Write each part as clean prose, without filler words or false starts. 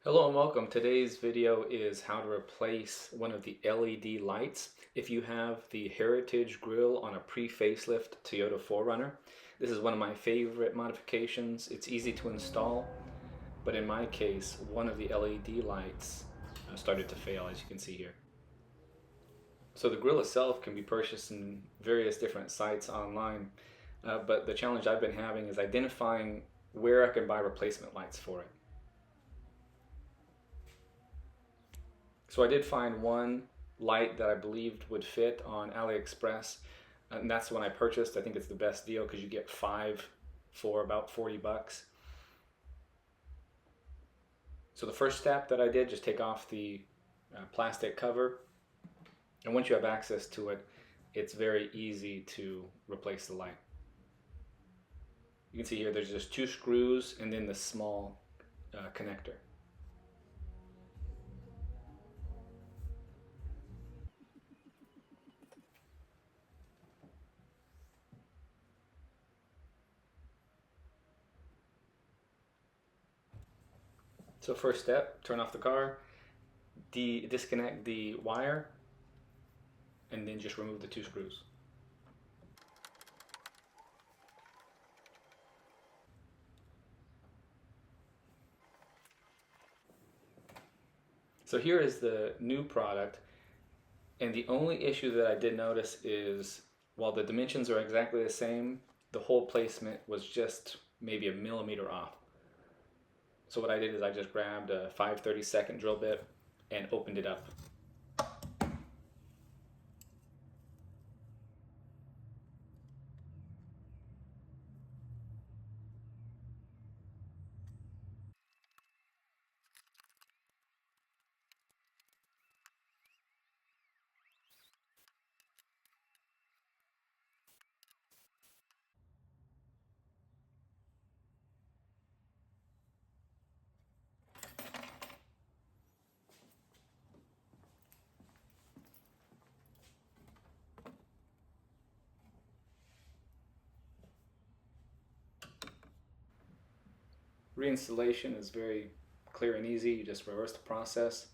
Hello and welcome. Today's video is how to replace one of the LED lights if you have the Heritage Grille on a pre-facelift Toyota 4Runner. This is one of my favorite modifications. It's easy to install, but in my case, one of the LED lights started to fail, as you can see here. So the grille itself can be purchased in various different sites online, but the challenge I've been having is identifying where I can buy replacement lights for it. So I did find one light that I believed would fit on AliExpress, and that's the one I purchased. I think it's the best deal because you get 5 for about 40 bucks. So the first step that I did, just take off the plastic cover, and once you have access to it, it's very easy to replace the light. You can see here there's just 2 screws and then the small connector. So first step, turn off the car, disconnect the wire, and then just remove the 2 screws. So here is the new product, and the only issue that I did notice is while the dimensions are exactly the same, the hole placement was just maybe a millimeter off. So what I did is I just grabbed a 5/32 drill bit and opened it up. Reinstallation is very clear and easy. You just reverse the process.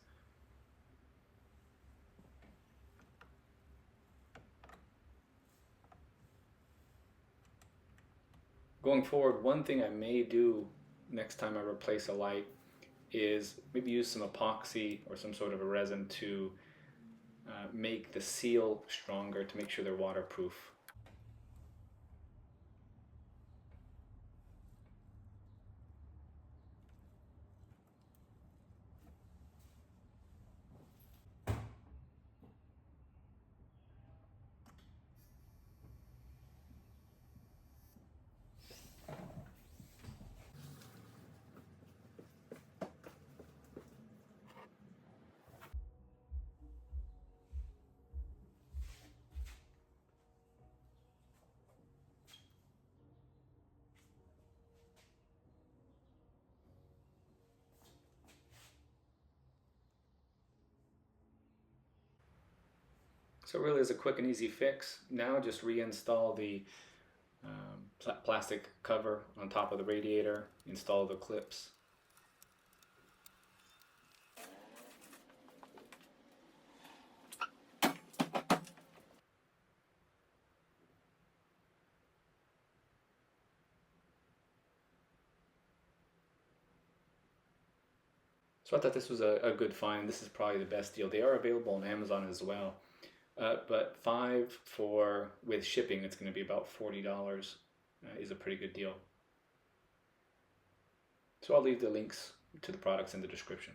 Going forward, one thing I may do next time I replace a light is maybe use some epoxy or some sort of a resin to make the seal stronger to make sure they're waterproof. So it really is a quick and easy fix. Now just reinstall the plastic cover on top of the radiator, install the clips. So I thought this was a good find. This is probably the best deal. They are available on Amazon as well. But 5 for, with shipping, it's going to be about $40, is a pretty good deal. So I'll leave the links to the products in the description.